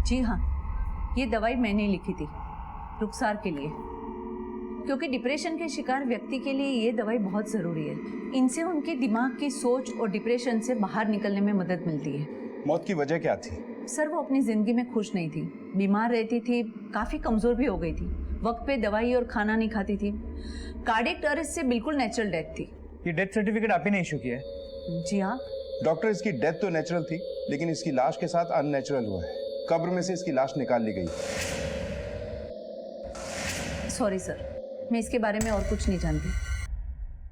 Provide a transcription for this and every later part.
जी हाँ, ये दवाई मैंने लिखी थी रुखसार के लिए, क्योंकि डिप्रेशन के शिकार व्यक्ति के लिए ये दवाई बहुत ज़रूरी है। इनसे उनके दिमाग की सोच और डिप्रेशन से बाहर निकलने में मदद मिलती है। मौत की वजह क्या थी? सर, वो अपनी ज़िंदगी में खुश नहीं थी, बीमार रहती थी, काफ़ी कमज़ोर भी हो गई थी, वक्त पे दवाई और खाना नहीं खाती थी। कार्डियक अरेस्ट से बिल्कुल नेचुरल डेथ थी। ये डेथ सर्टिफिकेट आप ही ने इशू किया है? जी हाँ। डॉक्टर, इसकी डेथ तो नेचुरल थी, लेकिन इसकी लाश के साथ अननेचुरल हुआ है। कब्र में से इसकी लाश निकाल ली गई। सॉरी सर, मैं इसके बारे में और कुछ नहीं जानती।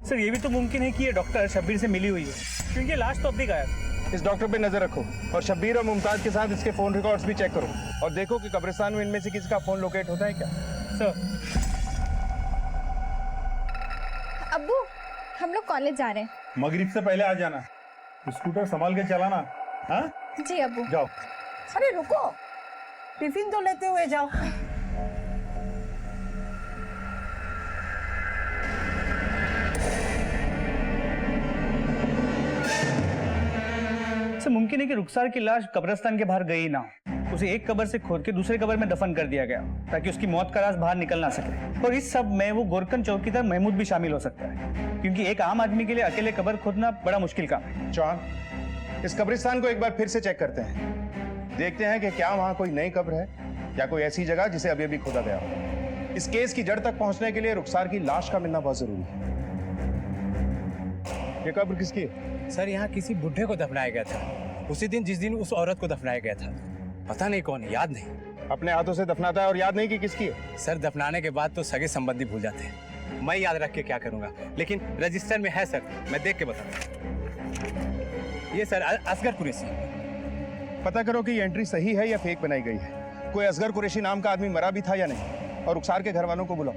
सर, ये भी तो मुमकिन है कि ये डॉक्टर शब्बीर से मिली हुई है, क्योंकि लाश तो अब भी गायब। इस डॉक्टर पे नजर रखो और शब्बीर और मुमताज के साथ इसके फोन रिकॉर्ड्स भी चेक करो और देखो कि कब्रिस्तान में इनमें से किसी का फोन लोकेट होता है क्या। सर, अब्बू, हम लोग कॉलेज जा रहे हैं। मगरिब से पहले आ जाना, स्कूटर संभाल के चलाना। हाँ जी अब्बू। जाओ। अरे रुको, टिफिन तो लेते हुए जाओ। सर, मुमकिन है कि रुखसार की लाश कब्रिस्तान के बाहर गई ना, उसे एक कब्र से खोद के दूसरे कब्र में दफन कर दिया गया ताकि उसकी मौत का राज बाहर निकल ना सके। और इस सब में वो गोरकन चौकीदार महमूद भी शामिल हो सकता है, क्योंकि एक आम आदमी के लिए अकेले कब्र खोदना बड़ा मुश्किल काम है। चौहान, इस कब्रिस्तान को एक बार फिर से चेक करते हैं, देखते हैं कि क्या वहां कोई नई कब्र है या कोई ऐसी जगह जिसे अभी अभी खोदा गया हो। इस केस की जड़ तक पहुंचने के लिए रुखसार की लाश का मिलना बहुत जरूरी है। ये कब्र किसकी है? सर, यहाँ किसी बुढ़े को दफनाया गया था उसी दिन जिस दिन उस औरत को दफनाया गया था। पता नहीं कौन है, याद नहीं। अपने हाथों से दफनाता है और याद नहीं कि किसकी है? सर, दफनाने के बाद तो सगे संबंधी भूल जाते हैं। मैं याद रख के क्या करूंगा, लेकिन रजिस्टर में है सर, मैं देख के बताऊंगा। ये सर असगर कुरैशी। पता करो कि ये एंट्री सही है या फेक बनाई गई है। कोई असगर कुरैशी नाम का आदमी मरा भी था या नहीं, और रुखसार के घर वालों को बुलाओ,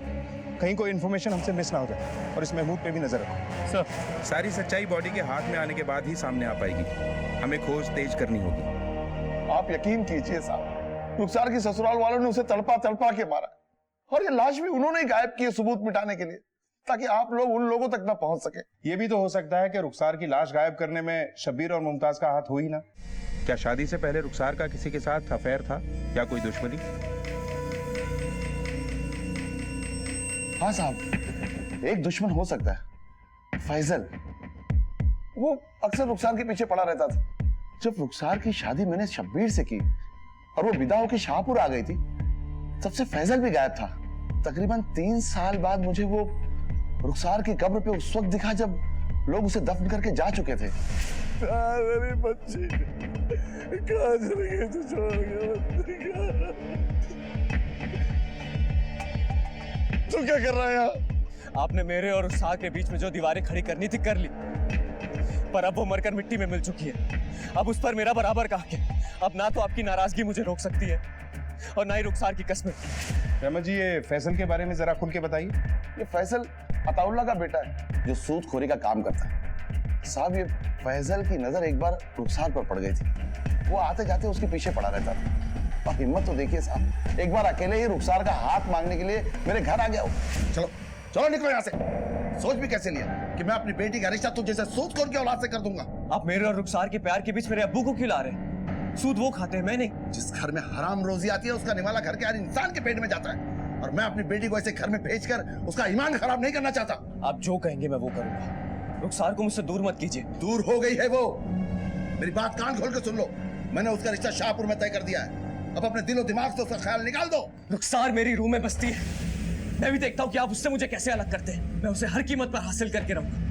कहीं कोई इन्फॉर्मेशन हमसे मिस ना हो जाए। और इस महमूद पे भी नजर रखो। सर, सारी सच्चाई बॉडी के हाथ में आने के बाद ही सामने आ पाएगी। हमें खोज तेज करनी होगी। आप यकीन कीजिए साहब, रुखसार की ससुराल वालों ने उसे तड़पा तड़पा के मारा, और ये लाश भी उन्होंने ही गायब की है सबूत मिटाने के लिए, ताकि आप लोग उन लोगों तक ना पहुंच सके। ये भी तो हो सकता है कि रुखसार की लाश गायब करने में शब्बीर और मुमताज का हाथ हो ही ना। क्या शादी से पहले रुखसार का किसी के साथ अफेयर था या कोई दुश्मनी? हाँ साहब, एक दुश्मन हो सकता है, फैजल। वो अक्सर रुखसार के पीछे पड़ा रहता था। जब रुखसार की शादी मैंने शब्बीर से की और वो विदा होकर शाहपुर आ गई थी, तब से फैजल भी गायब था। तकरीबन 3 साल बाद मुझे वो रुखसार की कब्र पे उस वक्त दिखा जब लोग उसे दफन करके जा चुके थे। मेरी बच्ची कहाँ चली गई, तू छोड़ गया? तू क्या कर रहा है यहाँ? आपने मेरे और रुखसार के बीच में जो दीवारें खड़ी करनी थी कर ली, पर अब वो मरकर मिट्टी में मिल चुकी है। अब उस पर मेरा बराबर का हक है। अब ना तो आपकी नाराजगी मुझे रोक सकती है और ना ही रुखसार की कस्में। रहमत जी, ये फैसल के बारे में जरा खुल के बताइए। ये फैसल अताउल्ला का बेटा है जो सूदखोरी का काम करता है। साहब, ये फैजल की नजर एक बार रुखसार पर पड़ गई थी। वो आते जाते उसके पीछे पड़ा रहता था। और हिम्मत तो देखिए साहब, एक बार अकेले ही रुखसार का हाथ मांगने के लिए मेरे घर आ गया हो। चलो चलो निकलो यहाँ से। सोच भी कैसे लिया कि मैं अपनी बेटी का रिश्ता तुझे से सूदखोर की औलाद से कर दूंगा? आप मेरे और रुखसार के प्यार के बीच मेरे अब्बू को क्यों ला रहे हैं? सूद वो खाते हैं, मैं नहीं। जिस घर में हराम रोजी आती है उसका निवाला घर के हर इंसान के पेट में जाता है, और मैं अपनी बेटी को ऐसे घर में भेजकर उसका ईमान खराब नहीं करना चाहता। आप जो कहेंगे मैं वो करूंगा। रुखसार को मुझसे दूर मत कीजिए। दूर हो गई है वो। मेरी बात कान खोल के सुन लो, मैंने उसका रिश्ता शाहपुर में तय कर दिया है। अब अपने दिलो दिमाग से उसका ख्याल निकाल दो। रुखसार मेरी रूह में बसती है, मैं भी देखता हूँ कि आप उससे मुझे कैसे अलग करते हैं। मैं उसे हर कीमत पर हासिल करके रहूंगा।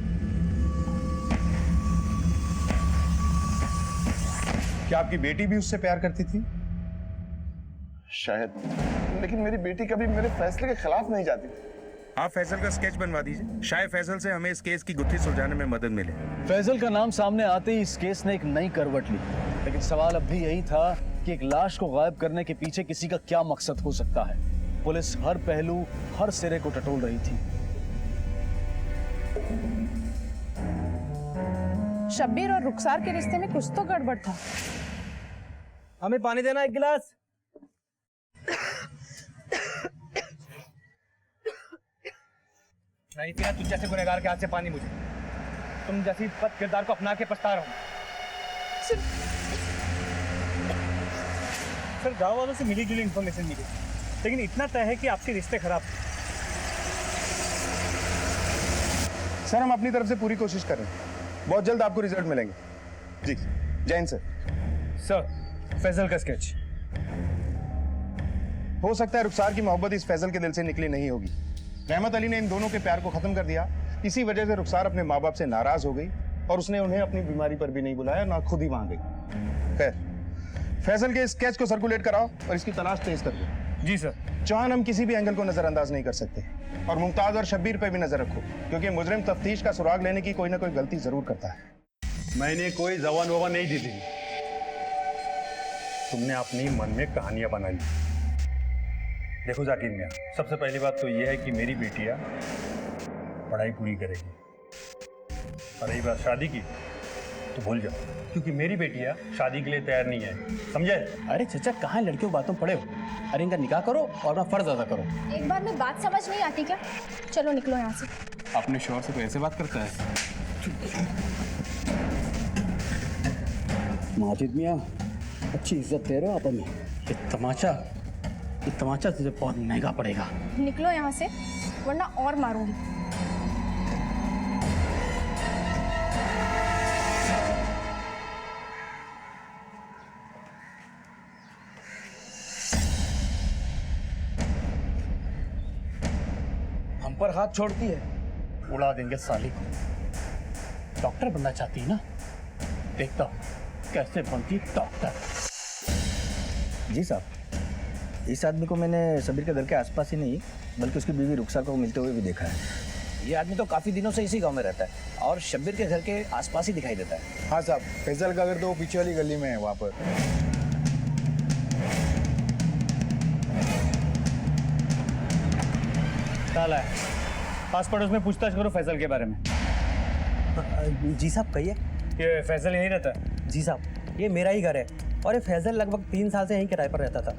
क्या आपकी बेटी भी उससे प्यार करती थी? शायद, लेकिन मेरी बेटी कभी मेरे फैसले के खिलाफ नहीं जाती। आप फैसल का स्केच बनवा दीजिए, शायद फैसल से हमें इस केस की गुत्थी सुलझाने में मदद मिले। फैजल का नाम सामने आते ही इस केस ने एक नई करवट ली, लेकिन सवाल अब भी यही था कि एक लाश को गायब करने के पीछे किसी का क्या मकसद हो सकता है। पुलिस हर पहलू, हर सिरे को टटोल रही थी। शब्बीर और रुखसार के रिश्ते में कुछ तो गड़बड़ था। हमें पानी देना एक गिलास। नहीं पीना तुझ जैसे गुनहगार के हाथ से पानी मुझे। तुम जैसी बद किरदार को अपना के पछता रहा हूं। सर गांव वालों से मिली जुली इन्फॉर्मेशन मिली, लेकिन इतना तय है कि आपके रिश्ते खराब। सर हम अपनी तरफ से पूरी कोशिश कर रहे हैं, बहुत जल्द आपको रिजल्ट मिलेंगे। जी जय हिंद सर। सर फैजल का स्केच। हो सकता है रुखसार की मोहब्बत इस फैजल के दिल से निकली नहीं होगी। रहमत अली ने इन दोनों के प्यार को खत्म कर दिया। इसी वजह से रुखसार अपने माँ बाप से नाराज हो गई और उसने उन्हें अपनी बीमारी पर भी नहीं बुलाया, ना खुद ही वहां गई। खैर फैजल के स्केच को सर्कुलेट कराओ और इसकी तलाश तेज कर दो। जी सर। चौहान हम किसी भी एंगल को नजरअंदाज नहीं कर सकते, और मुमताज और शब्बीर पे भी नजर रखो, क्योंकि मुजरिम तफ्तीश का सुराग लेने की कोई ना कोई गलती जरूर करता है। मैंने कोई जवान ववान नहीं दी थी, तुमने अपनी मन में कहानियां बना ली। देखो जाकिर मियां, सबसे पहली बात तो यह है कि मेरी बेटियां पढ़ाई पूरी करेगी, और रही बात शादी की तो भूल जाओ, क्योंकि मेरी बेटियां शादी के लिए तैयार नहीं है, समझे? अरे चचा कहाँ लड़कियों बातों पड़े हो? अरे इनका निकाह करो और अपना फर्ज अदा करो। एक बार में बात समझ नहीं आती क्या? चलो निकलो यहाँ से। अपने शोहर से तो ऐसे बात करता है। माजिद मियाँ अच्छी इज्जत दे रहे हो आप हमें। ये तमाचा तुझे बहुत महंगा पड़ेगा। निकलो यहाँ से वरना और मारूंगी। हम पर हाथ छोड़ती है, उड़ा देंगे साली को। डॉक्टर बनना चाहती है ना, देखता हूँ कैसे बनती डॉक्टर। जी साहब, इस आदमी को मैंने शब्बीर के घर के आसपास ही नहीं बल्कि उसकी बीवी रुखसार को मिलते हुए भी देखा है। ये आदमी तो काफी दिनों से इसी गांव में रहता है और शब्बीर के घर के आसपास ही दिखाई देता है। हाँ साहब, फैजल का घर तो वो पीछे वाली गली में है, वहाँ पर। ताला है, पास पड़ोस में पूछताछ करो फैजल के बारे में। जी साहब कहिए। ये फैजल यहीं रहता है? जी साहब, ये मेरा ही घर है और ये फैजल लगभग 3 साल से यहीं किराए पर रहता था।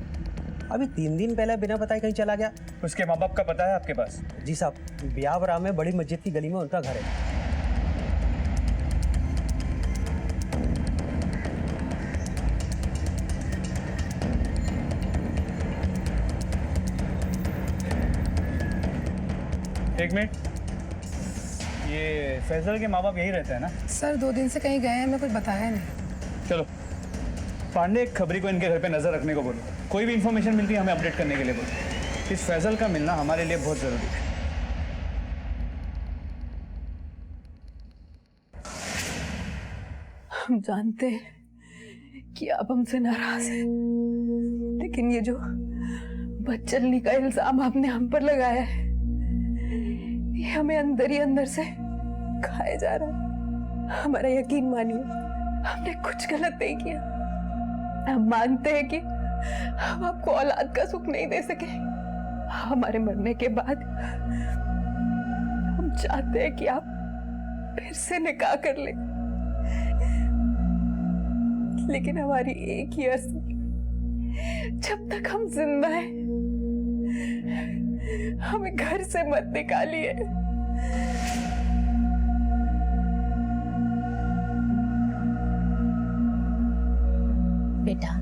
अभी 3 दिन पहले बिना बताए कहीं चला गया। उसके माँ बाप का पता है आपके पास? जी साहब, ब्यावरा में बड़ी मस्जिद की गली में उनका घर है। एक मिनट, ये फैजल के माँ बाप यही रहते हैं ना? सर 2 दिन से कहीं गए हैं, हमें कुछ बताया नहीं। चलो पांडे, एक खबरी को इनके घर पे नजर रखने को बोलो। कोई भी इंफॉर्मेशन मिलती है हमें अपडेट करने के लिए बोलो। इस फैजल का मिलना हमारे लिए बहुत जरूरी है। हम जानते हैं कि आप हमसे नाराज हैं, लेकिन ये जो बदचलनी का इल्जाम आपने हम पर लगाया है, ये हमें अंदर ही अंदर से खाए जा रहा है। हमारा यकीन मानिए, हमने कुछ गलत नहीं किया। हम मानते हैं कि हम आपको औलाद का सुख नहीं दे सके। हमारे मरने के बाद हम चाहते हैं कि आप फिर से निकाह कर लें, लेकिन हमारी एक ही अर्ज है, जब तक हम जिंदा हैं हमें घर से मत निकालिए। बेटा,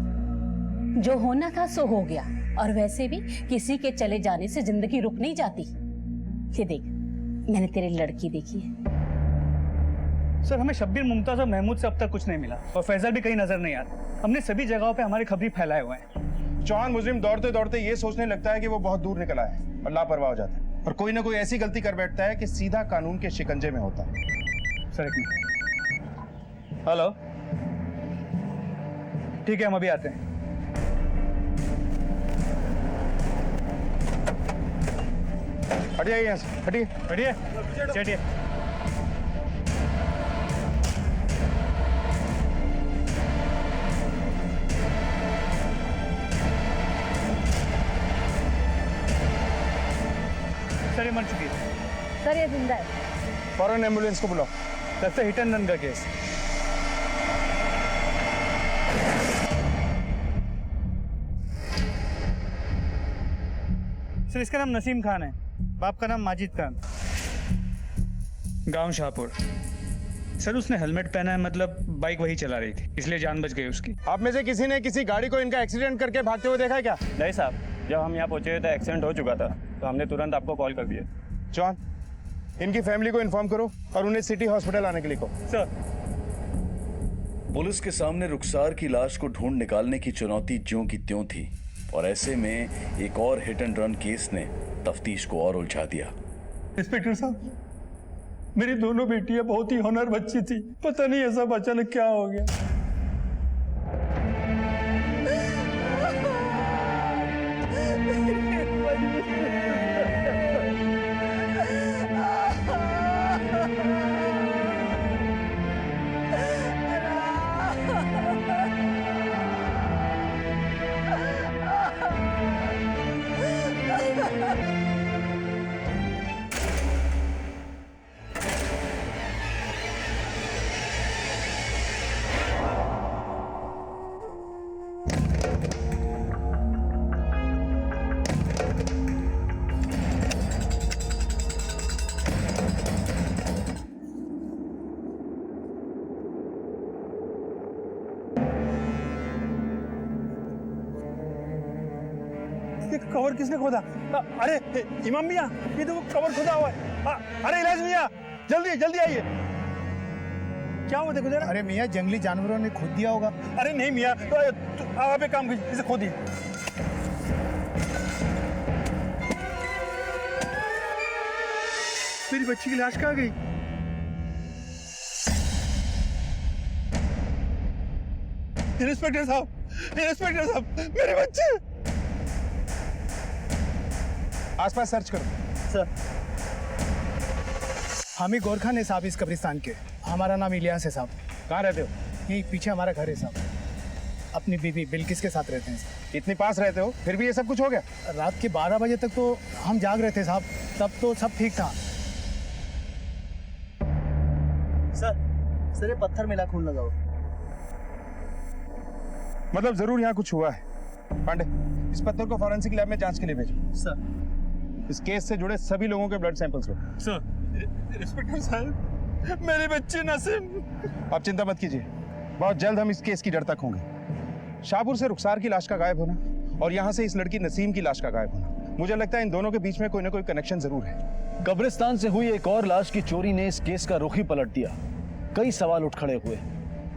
जो होना था सो हो गया, और वैसे भी किसी के चले जाने से जिंदगी रुक नहीं जाती। ये देख, मैंने तेरी लड़की देखी है। सर हमें शब्बीर, मुमताज और महमूद से अब तक कुछ नहीं मिला, और फैजल भी कहीं नजर नहीं आता। हमने सभी जगहों पे हमारी खबरी फैलाए हुए हैं। चौहान मुजरिम दौड़ते दौड़ते ये सोचने लगता है कि वो बहुत दूर निकला है और लापरवाह हो जाता है, और कोई ना कोई ऐसी गलती कर बैठता है कि सीधा कानून के शिकंजे में होता है। सर एक मिनट। हेलो, ठीक है हम अभी आते हैं। हटिए यहाँ से, हटिए हटिए, चटिए। सर ये मर चुकी है। सर ये जिंदा है। फौरन एम्बुलेंस को बुलाओ। लगता है हिट एंड रन का केस। सर इसका नाम नसीम खान है, बाप का नाम माजिद खान, गांव शाहपुर। सर उसने हेलमेट पहना है, मतलब बाइक वही चला रही थी, इसलिए जान बच गई उसकी। आप में से किसी ने किसी गाड़ी को इनका एक्सीडेंट करके भागते हुए देखा है क्या? नहीं साहब, जब हम यहाँ पहुंचे तो एक्सीडेंट हो चुका था, तो हमने तुरंत आपको कॉल कर दिया। जॉन, इनकी फैमिली को इन्फॉर्म करो और उन्हें सिटी हॉस्पिटल आने के लिए कहो। सर पुलिस के सामने रुखसार की लाश को ढूंढ निकालने की चुनौती ज्यों की त्यों थी, और ऐसे में एक और हिट एंड रन केस ने तफ्तीश को और उलझा दिया। इंस्पेक्टर साहब, मेरी दोनों बेटियां बहुत ही होनहार बच्ची थी, पता नहीं ऐसा अचानक क्या हो गया। ये कवर किसने खोदा? अरे इमाम मियां, ये तो कवर खोदा हुआ है। अरे इलाज मियां, जल्दी जल्दी आइए। क्या हुआ देखो जरा। अरे मियाँ, जंगली जानवरों ने खोद दिया होगा। अरे नहीं मियां, आप एक काम कीजिए, इसे खोदिए। मेरी बच्ची की लाश कहाँ गई? इंस्पेक्टर साहब, इंस्पेक्टर साहब, मेरे बच्चे। आसपास सर्च करो। सर हम ही गोरखान है साहब इस कब्रिस्तान के। हमारा नाम इलियास है साहब। कहाँ रहते हो? यही पीछे हमारा घर है साहब। अपनी बीवी बिल्किस के साथ रहते हैं साहब। इतनी पास रहते हो, फिर भी ये सब कुछ हो गया? रात के 12 बजे तक तो हम जाग रहे थे साहब, तब तो सब ठीक था। सर ये पत्थर मिला खून लगाओ। मतलब जरूर यहाँ कुछ हुआ है। पांडे, इस पत्थर को फॉरेंसिक लैब में जांच के लिए भेजो। सर इस केस से जुड़े सभी लोगों के ब्लड सैंपल्स लो। सर, इंस्पेक्टर साहब, मेरी बच्ची नसीम। आप चिंता मत कीजिए, बहुत जल्द हम इस केस की जड़ तक होंगे। शाहपुर से रुखसार की लाश का गायब होना और यहाँ से इस लड़की नसीम की लाश का गायब होना, मुझे लगता है इन दोनों के बीच में कोई ना कोई कनेक्शन जरूर है। कब्रिस्तान से हुई एक और लाश की चोरी ने इस केस का रुख ही पलट दिया। कई सवाल उठ खड़े हुए।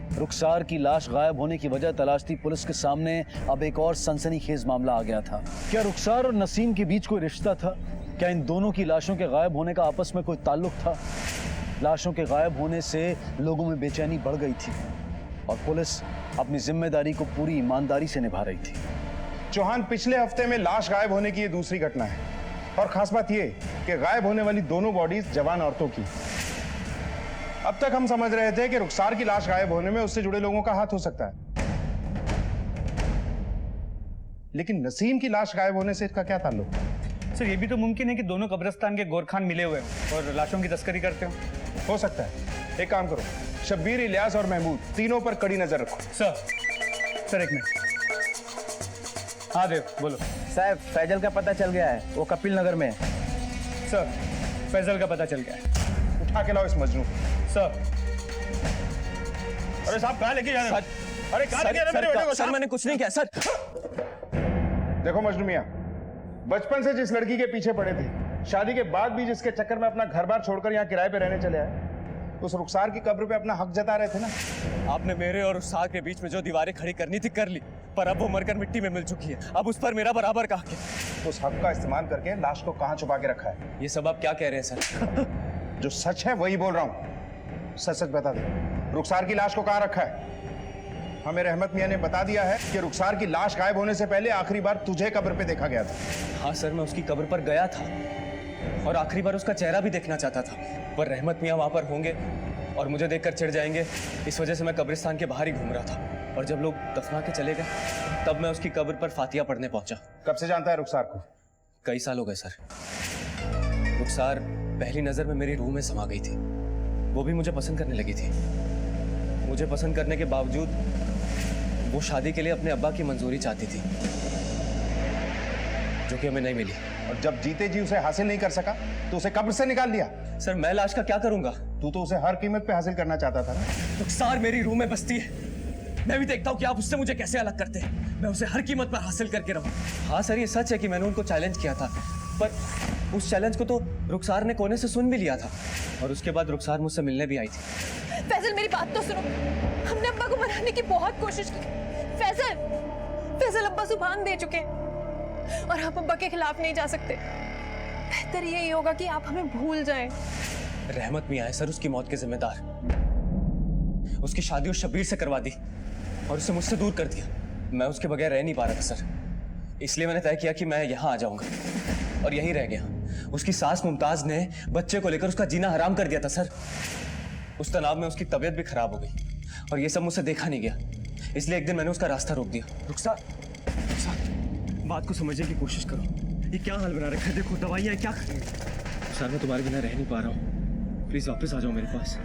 रुखसार की लाश गायब होने की वजह तलाशती पुलिस के सामने अब एक और सनसनीखेज मामला आ गया था। क्या रुखसार और नसीम के बीच कोई रिश्ता था? क्या इन दोनों की लाशों के गायब होने का आपस में कोई ताल्लुक था? लाशों के गायब होने से लोगों में बेचैनी बढ़ गई थी और पुलिस अपनी जिम्मेदारी को पूरी ईमानदारी से निभा रही थी। चौहान, पिछले हफ्ते में लाश गायब होने की ये दूसरी घटना है और खास बात ये कि गायब होने वाली दोनों बॉडीज जवान औरतों की। अब तक हम समझ रहे थे कि रुखसार की लाश गायब होने में उससे जुड़े लोगों का हाथ हो सकता है, लेकिन नसीम की लाश गायब होने से इसका क्या ताल्लुक? सर ये भी तो मुमकिन है कि दोनों कब्रिस्तान के गोरखान मिले हुए हों और लाशों की तस्करी करते हो सकता है। एक काम करो, शब्बीर, इलियास और महमूद तीनों पर कड़ी नजर रखो। सर एक मिनट। हाँ देव, बोलो। साहब फैजल का पता चल गया है, वो कपिल नगर में है। सर फैजल का पता चल गया है। उठा के लाओ इस मजनू। सर अरे साहब, कहाँ लेके जा रहे हो? अरे कहाँ लेके जा रहे हो मेरे बेटे को? सर मैंने कुछ नहीं किया सर। देखो मजनू मियां, बचपन से जिस लड़की के पीछे पड़े थे, शादी के बाद भी जिसके चक्कर में अपना घर बार छोड़कर यहाँ किराए पे रहने चले आए, उस रुखसार की कब्र पे अपना हक जता रहे थे ना। आपने मेरे और उस साग के बीच में जो दीवारें खड़ी करनी थी कर ली, पर अब वो मरकर मिट्टी में मिल चुकी है। अब उस पर मेरा बराबर का हक है। तो उस हक का इस्तेमाल करके लाश को कहाँ छुपा के रखा है? ये सब आप क्या कह रहे हैं सर? जो सच है वही बोल रहा हूँ। सच सच बता दे, रुखसार की लाश को कहाँ रखा है? हमें रहमत मियां ने बता दिया है कि रुखसार की लाश गायब होने से पहले आखिरी बार तुझे कब्र पे देखा गया था। हाँ सर, मैं उसकी कब्र पर गया था और आखिरी बार उसका चेहरा भी देखना चाहता था, पर रहमत मियां वहां पर होंगे और मुझे देखकर चिढ़ जाएंगे, इस वजह से मैं कब्रिस्तान के बाहर ही घूम रहा था। और जब लोग दफना के चले गए तब मैं उसकी कब्र पर फातिया पढ़ने पहुंचा। कब से जानता है रुखसार को? कई साल हो गए सर। रुखसार पहली नजर में मेरी रूह में समा गई थी। वो भी मुझे पसंद करने लगी थी। मुझे पसंद करने के बावजूद वो शादी के लिए अपने अब्बा की मंजूरी चाहती थी, जो कि हमें नहीं मिली। और जब जीते जी उसे हासिल नहीं कर सका तो उसे कब्र से निकाल दिया। सर मैं लाश का क्या करूंगा? तू तो उसे हर कीमत पे हासिल करना चाहता था ना। रुखसार मेरी रूह में बसती है, मैं भी देखता हूँ कि आप उससे मुझे कैसे अलग करते हैं। मैं उसे हर कीमत पर हासिल करके रहूं। हाँ सर, ये सच है कि मैंने उनको चैलेंज किया था, पर उस चैलेंज को तो रुखसार ने कोने से सुन भी लिया था, और उसके बाद रुखसार मुझसे मिलने भी आई थी। फैजल मेरी बात तो सुनो, हमने अब्बा को मनाने की बहुत कोशिश की। फैजल अब्बा जुबान दे चुके हैं और हम अब्बा के खिलाफ नहीं जा सकते। बेहतर यही होगा कि आप हमें भूल जाएं। रहमत मियां है सर उसकी मौत के जिम्मेदार। उसकी शादी उस शब्बीर से करवा दी और उसे मुझसे दूर कर दिया। मैं उसके बगैर रह नहीं पा रहा था सर, इसलिए मैंने तय किया कि मैं यहाँ आ जाऊंगा और यहीं रह गया। उसकी सास मुमताज ने बच्चे को लेकर उसका जीना हराम कर दिया था सर। उस तनाव में उसकी तबीयत भी खराब हो गई और ये सब मुझसे देखा नहीं गया, इसलिए एक दिन मैंने उसका रास्ता रोक दिया। रुखसार, बात को समझने की कोशिश करो। ये क्या हाल बना रखा है? देखो दवाइयाँ क्या करेंगे? सर मैं तुम्हारे बिना रह नहीं पा रहा हूँ, प्लीज वापस आ जाओ मेरे पास।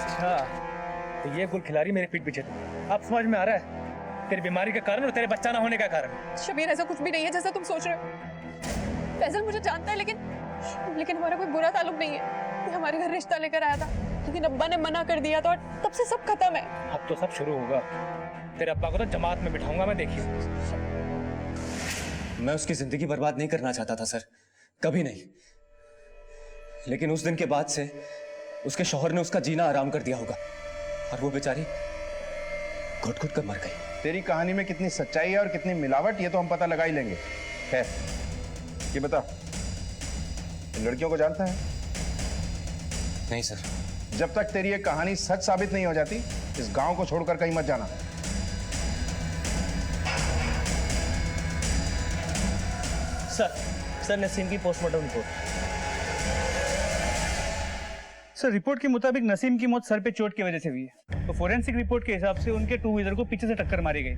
अच्छा, तो ये गुल खिलाड़ी मेरे पीठ पीछे था। अब समझ में आ रहा है तेरी बीमारी का कारण और तेरे बच्चा ना होने का कारण। शबीर ऐसा कुछ भी नहीं है जैसा तुम सोच रहे हो। फैजल मुझे जानता है, लेकिन हमारा कोई बुरा ताल्लुक नहीं है। ये हमारे घर रिश्ता लेकर आया था, लेकिन अब्बा ने मना कर दिया था और तब से सब खत्म है। अब तो सब शुरू होगा। तेरे अब्बा को तो जमात में बिठाऊंगा मैं, देखिए। मैं उसकी जिंदगी बर्बाद नहीं करना चाहता था सर, कभी नहीं। लेकिन उस दिन के बाद से उसके शौहर ने उसका जीना आराम कर दिया होगा और वो बेचारी घुट घुट कर मर गई। तेरी कहानी में कितनी सच्चाई है और कितनी मिलावट, ये तो हम पता लगा ही लेंगे। खैर, ये बता, इन लड़कियों को जानता है? नहीं सर। जब तक तेरी ये कहानी सच साबित नहीं हो जाती, इस गांव को छोड़कर कहीं मत जाना। सर नसीम की पोस्टमार्टम रिपोर्ट। सर रिपोर्ट के मुताबिक नसीम की मौत सर पे चोट की वजह से हुई है। तो फोरेंसिक रिपोर्ट के हिसाब से उनके टू व्हीलर को पीछे से टक्कर मारी गई।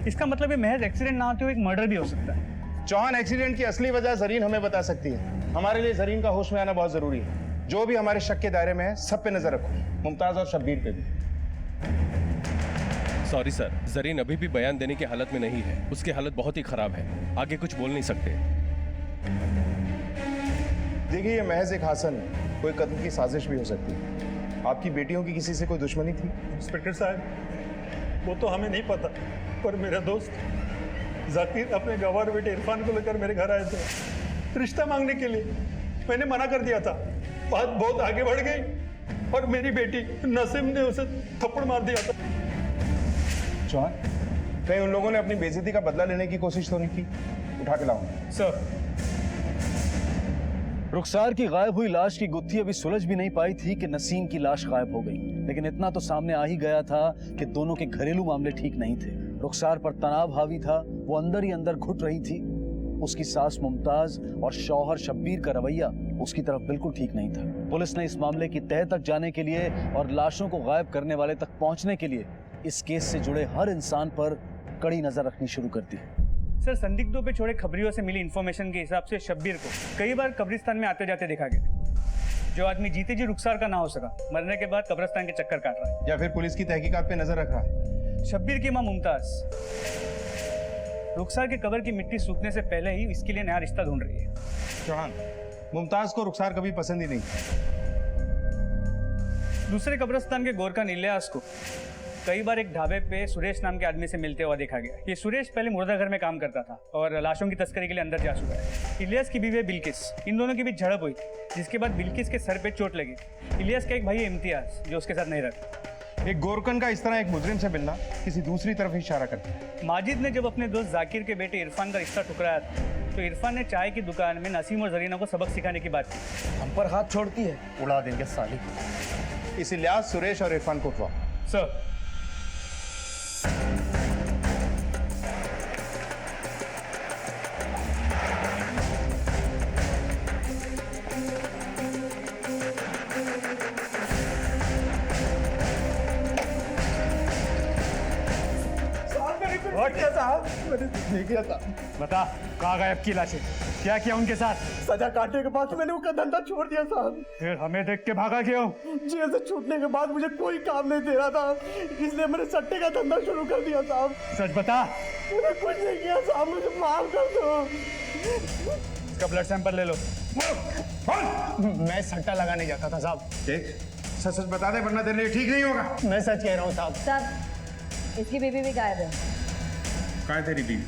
इसका मतलब ये महज एक्सीडेंट ना होते हुए एक मर्डर भी हो सकता है। चौहान, एक्सीडेंट की असली वजह जरीन हमें बता सकती है। हमारे लिए जरीन का होश में आना बहुत जरूरी है। जो भी हमारे शक के दायरे में है, सब पे नजर रखो, मुमताज और शब्बीर पे भी। सॉरी सर, जरीन अभी भी बयान देने की हालत में नहीं है। उसकी हालत बहुत ही खराब है, आगे कुछ बोल नहीं सकते। देखिए, ये महज एक हासन है, कोई कत्ल की साजिश भी हो सकती है। आपकी बेटियों की किसी से कोई दुश्मनी थी? इंस्पेक्टर साहब, वो तो हमें नहीं पता, पर मेरा दोस्त जाकिर अपने गवार बेटे इरफान को लेकर मेरे घर आए थे रिश्ता मांगने के लिए। मैंने मना कर दिया था। बात बहुत आगे बढ़ गई और मेरी बेटी नसीम ने उसे थप्पड़ मार दिया था। चौहान, कहीं उन लोगों ने अपनी बेइज्जती का बदला लेने की कोशिश तो नहीं की? उठा के लाओ सर। रुखसार की गायब हुई लाश की गुत्थी अभी सुलझ भी नहीं पाई थी कि नसीम की लाश गायब हो गई। लेकिन इतना तो सामने आ ही गया था कि दोनों के घरेलू मामले ठीक नहीं थे। रुखसार पर तनाव हावी था, वो अंदर ही अंदर घुट रही थी। उसकी सास मुमताज और शौहर शब्बीर का रवैया उसकी तरफ बिल्कुल ठीक नहीं था। पुलिस ने इस मामले की तह तक जाने के लिए और लाशों को गायब करने वाले तक पहुंचने के लिए इस केस से जुड़े हर इंसान पर कड़ी नजर रखनी शुरू कर दी। सर संदिग्धों पे छोड़े खबरियों से मिली इंफॉर्मेशन के हिसाब से शब्बीर को कई बार कब्रिस्तान में आते जाते देखा गया। जो आदमी जीते जी रुखसार का ना हो सका, मरने के बाद कब्रिस्तान के चक्कर काट रहा है, या फिर पुलिस की तहकीकात पे नजर रख रहा है। शब्बीर की मां मुमताज रुखसार के कब्र की मिट्टी सूखने से पहले ही इसके लिए नया रिश्ता ढूंढ रही है। चौहान, मुमताज को रुखसार कभी पसंद ही नहीं। दूसरे कब्रिस्तान के गोरखान इलियास को कई बार एक ढाबे पे सुरेश नाम के आदमी से मिलते हुआ देखा गया। ये सुरेश पहले मुर्दाघर में काम करता था और लाशों की तस्करी के लिए अंदर जा चुका है। इलियास की बीवी बिल्किस, इन दोनों के बीच झड़प हुई, जिसके बाद बिल्किस के सर पे चोट लगी। इलियास का एक भाई है इम्तियाज, जो उसके साथ नहीं रहता। एक गोरकन का इस तरह एक मुजरिम से मिलना किसी दूसरी तरफ इशारा करता है। माजिद ने जब अपने दोस्त जाकिर के बेटे इरफान का रिश्ता ठुकराया था, तो इरफान ने चाय की दुकान में नसीम और जरीना को सबक सिखाने की बात की। हम पर हाथ छोड़ती है, उड़ा देंगे साली। इस इलियास, सुरेश और इरफान को उठवाओ। सर। बता, कहाँ गायब की लाशें? क्या किया उनके साथ? सजा काटने के बाद मैंने उनका धंधा छोड़ दिया साहब। फिर हमें देख के भागा क्यों? जेल से छूटने के बाद मुझे कोई काम नहीं दे रहा था, इसलिए मैंने सट्टे का धंधा शुरू कर दिया साहब। सच बता। मैंने कुछ नहीं किया साहब, मुझे माफ कर दो। इसका ब्लड सैंपल ले लो। मैं सट्टा लगाने जाता था साहब। देख, सच सच बता दे वरना तेरे लिए ठीक नहीं होगा। मैं सच कह रहा हूँ साहब। साहब, इसकी बीबी भी गायब है। कहाँ है तेरी बीवी?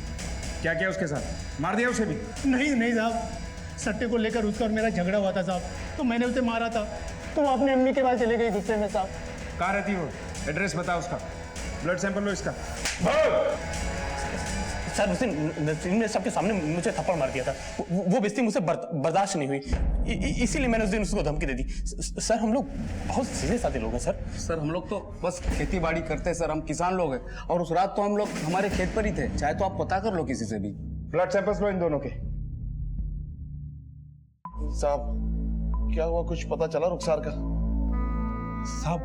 क्या किया उसके साथ? मार दिया उसे भी? नहीं साहब, सट्टे को लेकर उसका और मेरा झगड़ा हुआ था साहब, तो मैंने उसे मारा था, तो वो अपनी अम्मी के पास चले गई गुस्से में साहब। कहाँ रहती हो? एड्रेस बता उसका, ब्लड सैंपल लो इसका। सर उसे नसीम ने सबके सामने मुझे थप्पड़ मार दिया था। वो बेइज्जती मुझसे बर्दाश्त नहीं हुई, इसीलिए मैंने उस दिन उसको धमकी दे दी। सर हम लोग बहुत सीधे साधे लोग हैं सर। सर हम लोग तो बस खेती बाड़ी करते हैं सर, हम किसान लोग हैं, और उस रात तो हम लोग हमारे खेत पर ही थे। चाहे तो आप पता कर लो किसी से भी। ब्लड सैंपल्स लो इन दोनों के। साहब क्या हुआ, कुछ पता चला रुखसार का? साहब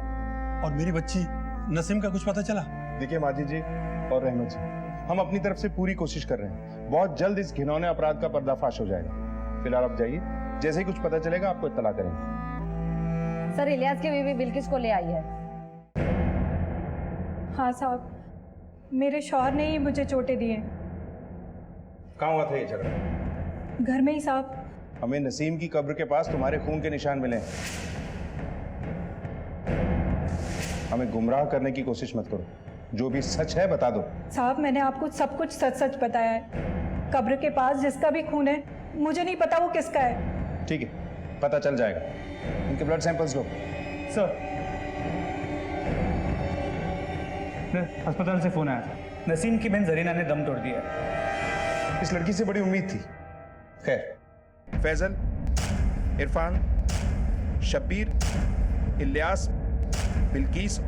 और मेरी बच्ची नसीम का कुछ पता चला? देखिए माजिद जी और रहमत जी, हम अपनी तरफ से पूरी कोशिश कर रहे हैं। बहुत जल्द इस घिनौने अपराध का पर्दाफाश हो जाएगा। फिलहाल आप जाइए, जैसे ही कुछ पता चलेगा आपको इत्तला करेंगे। सर, इलियास की बीवी बिल्किस को ले आई है। हाँ साहब, मेरे शौहर ने ही मुझे चोटें दी हैं। कहाँ हुआ था ये झगड़ा? घर में ही साहब। हमें नसीम की कब्र के पास तुम्हारे खून के निशान मिले हैं। हमें गुमराह करने की कोशिश मत करो, जो भी सच है बता दो। साहब मैंने आपको सब कुछ सच सच बताया है। कब्र के पास जिसका भी खून है, मुझे नहीं पता वो किसका है। ठीक है, पता चल जाएगा। इनके ब्लड सैंपल्स लो। सर, अस्पताल से फोन आया था, नसीम की बहन जरीना ने दम तोड़ दिया। इस लड़की से बड़ी उम्मीद थी। खैर, फैजल, इरफान, शब्बीर, इलियास, बिल्किस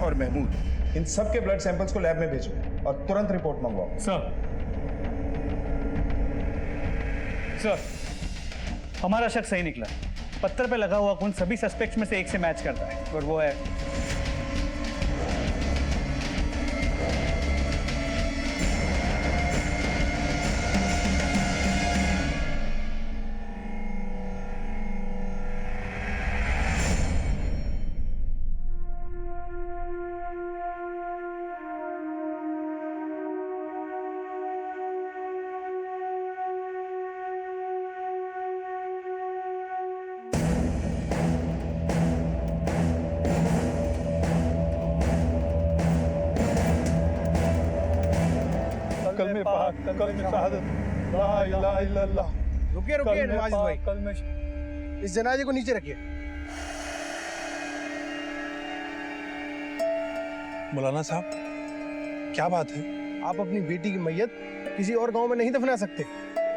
और महमूद, इन सब के ब्लड सैंपल्स को लैब में भेजो और तुरंत रिपोर्ट मंगवाओ। सर, हमारा शक सही निकला। पत्थर पे लगा हुआ खून सभी सस्पेक्ट्स में से एक से मैच करता है, और वो है रुकिए नवाज भाई, इस जनाजे को नीचे रखिए। मौलाना साहब क्या बात है? आप अपनी बेटी की मैयत किसी और गांव में नहीं दफना सकते।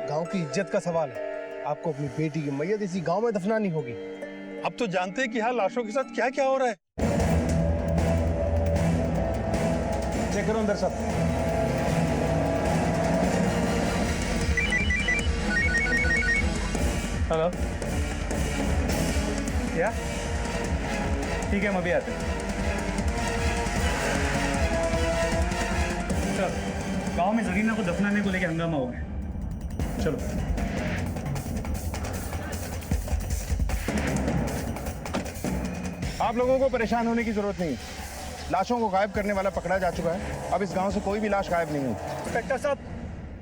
गांव की इज्जत का सवाल है। आपको अपनी बेटी की मैयत इसी गांव में दफनानी होगी। अब तो जानते हैं कि यहाँ लाशों के साथ क्या क्या हो रहा है। चेक करो अंदर सब। हेलो, क्या? ठीक है, हम अभी आते हैं। सर, गांव में जरीना को दफनाने को लेकर हंगामा हो गया। चलो। आप लोगों को परेशान होने की जरूरत नहीं। लाशों को गायब करने वाला पकड़ा जा चुका है। अब इस गांव से कोई भी लाश गायब नहीं हुई। इंस्पेक्टर साहब,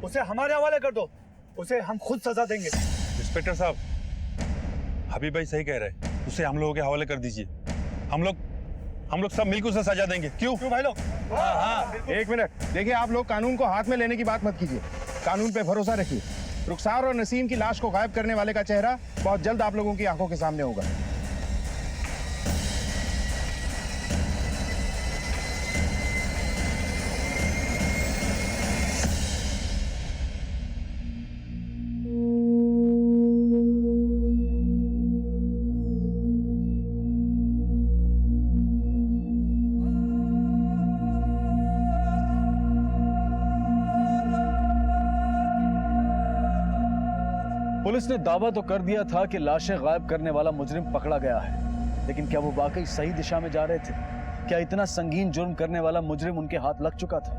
उसे हमारे हवाले कर दो। उसे हम खुद सजा देंगे। इंस्पेक्टर साहब, हबीब भाई सही कह रहे हैं, उसे हम लोगों के हवाले कर दीजिए। हम लोग सब मिलकर उसे सजा देंगे। क्यों भाई लोग? हाँ, एक मिनट देखिए, आप लोग कानून को हाथ में लेने की बात मत कीजिए। कानून पे भरोसा रखिए। रुखसार और नसीम की लाश को गायब करने वाले का चेहरा बहुत जल्द आप लोगों की आंखों के सामने होगा। पुलिस ने दावा तो कर दिया था कि लाशें गायब करने वाला मुजरिम पकड़ा गया है, लेकिन क्या वो वाकई सही दिशा में जा रहे थे? क्या इतना संगीन जुर्म करने वाला मुजरिम उनके हाथ लग चुका था?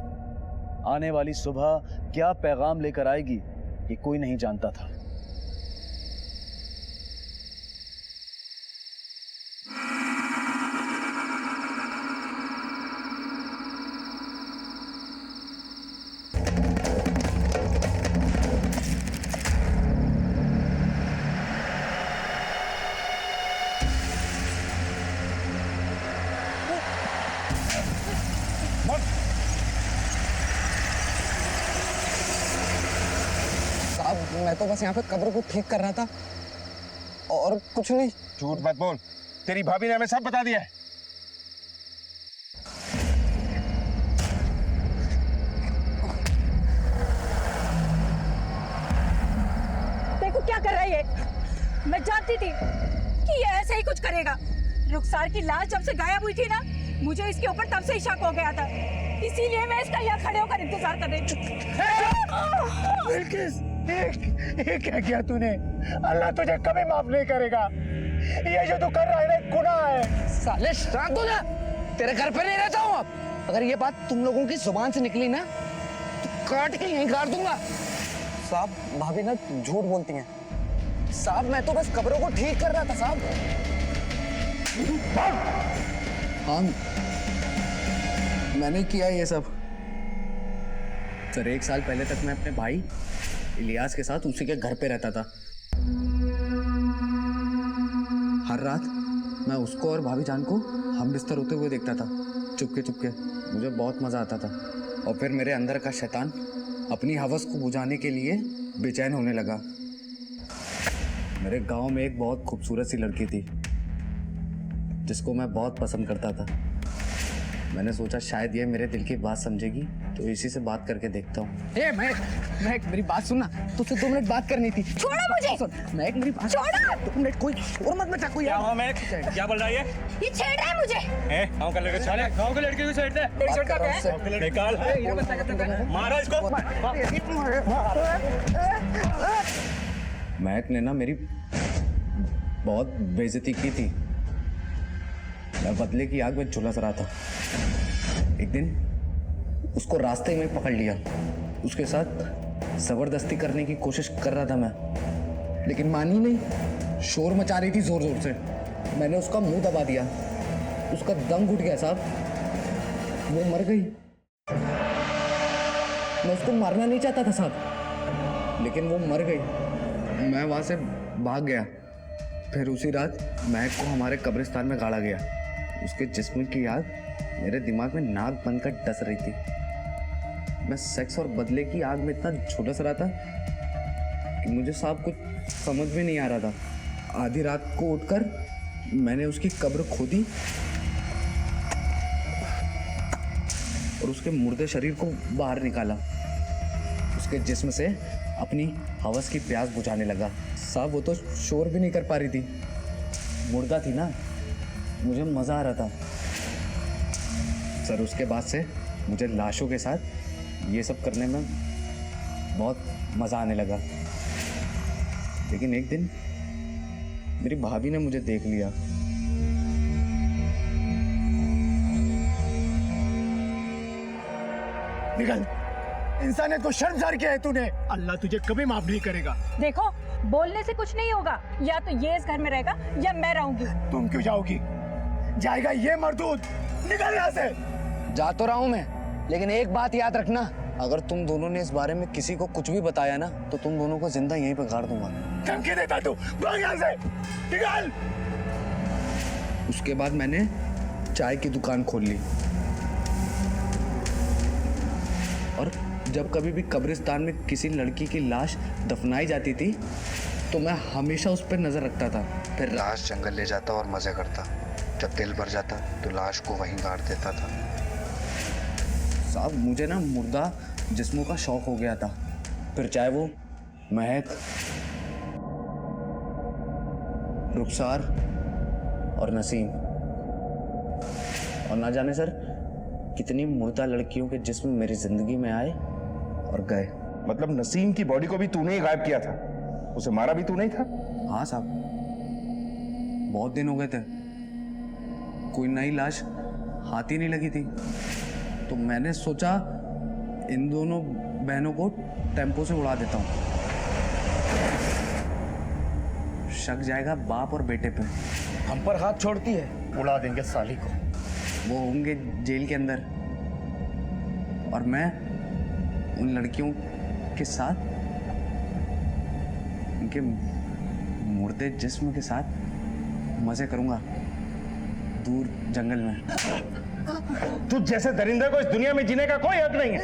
आने वाली सुबह क्या पैगाम लेकर आएगी, ये कोई नहीं जानता था। मैं तो बस यहाँ पे कब्र को ठीक कर रहा था और कुछ नहीं। झूठ मत बोल, तेरी भाभी ने हमें सब बता दिया है। देखो क्या कर रहा है ये। मैं जानती थी कि ये ऐसे ही कुछ करेगा। रुखसार की लाश जब से गायब हुई थी ना, मुझे इसके ऊपर तब से ही शक हो गया था, इसीलिए मैं इसका यहाँ खड़े होकर इंतजार कर रही थी। बिल्किस, ये क्या किया तूने? अल्लाह तुझे कभी माफ नहीं करेगा। ये जो तू कर रहा है ना, गुनाह है। साले शांत हो जा, तेरे घर पे नहीं रहता हूँ अब। अगर ये बात तुम लोगों की जुबान से निकली ना तो काट के यहीं काट दूंगा। साहब भाभी ना झूठ बोलती हैं। साहब मैं तो बस कब्रों को ठीक कर रहा था साहब। हाँ मैंने किया ये सब। सर 1 साल पहले तक मैं अपने भाई इलियास के साथ उसी के घर पे रहता था। हर रात मैं उसको और भाभी जान को हम बिस्तर होते हुए देखता था, चुपके चुपके। मुझे बहुत मजा आता था। और फिर मेरे अंदर का शैतान अपनी हवस को बुझाने के लिए बेचैन होने लगा। मेरे गांव में एक बहुत खूबसूरत सी लड़की थी जिसको मैं बहुत पसंद करता था। मैंने सोचा शायद ये मेरे दिल की बात समझेगी, तो इसी से बात करके देखता हूँ। मैं मेरी बात सुनना, तुझसे 2 मिनट बात करनी थी। छोड़ो मुझे। मैं मेरी बात छोड़ो। 2 मिनट कोई और मत बचा कोई। क्या बोल रहा है ये छेड़ रहा है मुझे। गाँव का लड़का छाले, गाँव के लड़के को छेड़ते हैं। निकाल, मारो इसको। महक ने ना मेरी बहुत बेइज्जती की थी। मैं बदले की आग में झुलस रहा था। एक दिन उसको रास्ते में पकड़ लिया। उसके साथ जबरदस्ती करने की कोशिश कर रहा था मैं, लेकिन मानी नहीं। शोर मचा रही थी जोर जोर से। मैंने उसका मुंह दबा दिया। उसका दम घुट गया साहब, वो मर गई। मैं उसको मारना नहीं चाहता था साहब, लेकिन वो मर गई। मैं वहां से भाग गया। फिर उसी रात महक को हमारे कब्रिस्तान में गाड़ा गया। उसके जिस्म की याद मेरे दिमाग में नाक बनकर डस रही थी। मैं सेक्स और बदले की आग में इतना झुलस रहा था कि मुझे साहब कुछ समझ में नहीं आ रहा था। आधी रात को उठकर मैंने उसकी कब्र खोदी और उसके मुर्दे शरीर को बाहर निकाला। उसके जिस्म से अपनी हवस की प्यास बुझाने लगा। साहब वो तो शोर भी नहीं कर पा रही थी, मुर्दा थी ना। मुझे मजा आ रहा था सर। उसके बाद से मुझे लाशों के साथ ये सब करने में बहुत मजा आने लगा। लेकिन एक दिन मेरी भाभी ने मुझे देख लिया। निकल, इंसानियत को शर्मसार किया है तूने। अल्लाह तुझे कभी माफ नहीं करेगा। देखो बोलने से कुछ नहीं होगा। या तो ये इस घर में रहेगा या मैं रहूंगी। तुम क्यों जाओगी? जाएगा ये मरदूद। निकल यहाँ से। जा तो रहा हूं मैं, लेकिन एक बात याद रखना, अगर तुम दोनों ने इस बारे में किसी को कुछ भी बताया ना तो तुम दोनों को जिंदा यहीं पे गाड़ दूंगा। धमकी देता तू? भाग यहाँ से, निकल। उसके बाद मैंने चाय की दुकान खोल ली और जब कभी भी कब्रिस्तान में किसी लड़की की लाश दफनाई जाती थी तो मैं हमेशा उस पर नजर रखता था। फिर लाश जंगल ले जाता और मजे करता। जब दिल भर जाता तो लाश को वहीं गाड़ देता था। साहब मुझे ना मुर्दा जिस्मों का शौक हो गया था। फिर चाहे वो महक, रुखसार और नसीम, और ना जाने सर कितनी मुर्दा लड़कियों के जिस्म मेरी जिंदगी में आए और गए। मतलब नसीम की बॉडी को भी तूने ही गायब किया था? उसे मारा भी तू नहीं था? हाँ साहब, बहुत दिन हो गए थे, कोई नई लाश हाथ ही नहीं लगी थी। तो मैंने सोचा इन दोनों बहनों को टेम्पो से उड़ा देता हूँ। शक जाएगा बाप और बेटे पे। हम पर हाथ छोड़ती है, उड़ा देंगे साली को। वो होंगे जेल के अंदर और मैं उन लड़कियों के साथ, उनके मुर्दे जिस्म के साथ मजे करूंगा दूर जंगल में। तू जैसे दरिंदे को इस दुनिया में जीने का कोई हक नहीं है।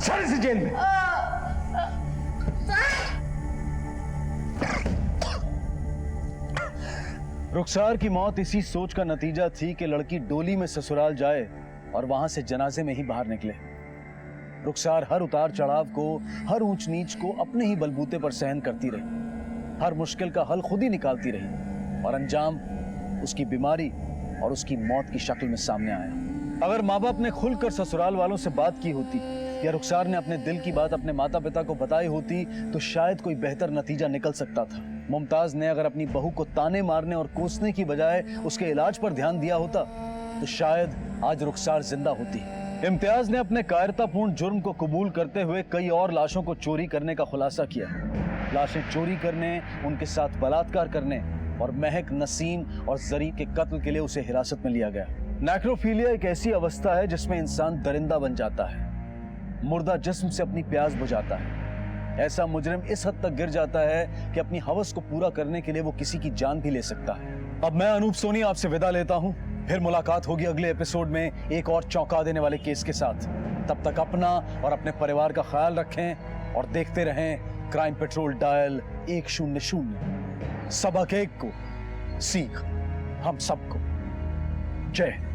सारे से जेल में। रुखसार की मौत इसी सोच का नतीजा थी कि लड़की डोली में ससुराल जाए और वहां से जनाजे में ही बाहर निकले। रुखसार हर उतार चढ़ाव को, हर ऊंच नीच को अपने ही बलबूते पर सहन करती रही, हर मुश्किल का हल खुद ही निकालती रही और अंजाम उसकी बीमारी और उसकी मौत की शक्ल में सामने आया। अगर माँ बाप ने खुलकर ससुराल वालों से बात की होती या रुखसार ने अपने दिल की बात अपने माता पिता को बताई होती तो शायद कोई बेहतर नतीजा निकल सकता था। मुमताज ने अगर अपनी बहू को ताने मारने और कोसने की बजाय उसके इलाज पर ध्यान दिया होता तो शायद आज रुखसार जिंदा होती। इम्तियाज ने अपने कायरतापूर्ण जुर्म को कबूल करते हुए कई और लाशों को चोरी करने का खुलासा किया। लाशें चोरी करने, उनके साथ बलात्कार करने और महक, नसीम और जरीफ के कत्ल के लिए उसे हिरासत में लिया गया। नेक्रोफीलिया एक ऐसी अवस्था है जिसमें इंसान दरिंदा बन जाता है, मुर्दा जिस्म से अपनी प्यास बुझाता है। ऐसा मुजरिम इस हद तक गिर जाता है कि अपनी हवस को पूरा करने के लिए वो किसी की जान भी ले सकता है। अब मैं अनूप सोनी आपसे विदा लेता हूं, फिर मुलाकात होगी अगले एपिसोड में एक और चौंका देने वाले केस के साथ। तब तक अपना और अपने परिवार का ख्याल रखें और देखते रहें क्राइम पेट्रोल डायल 100। सबक एक को सीख हम सबको। जय हिंद।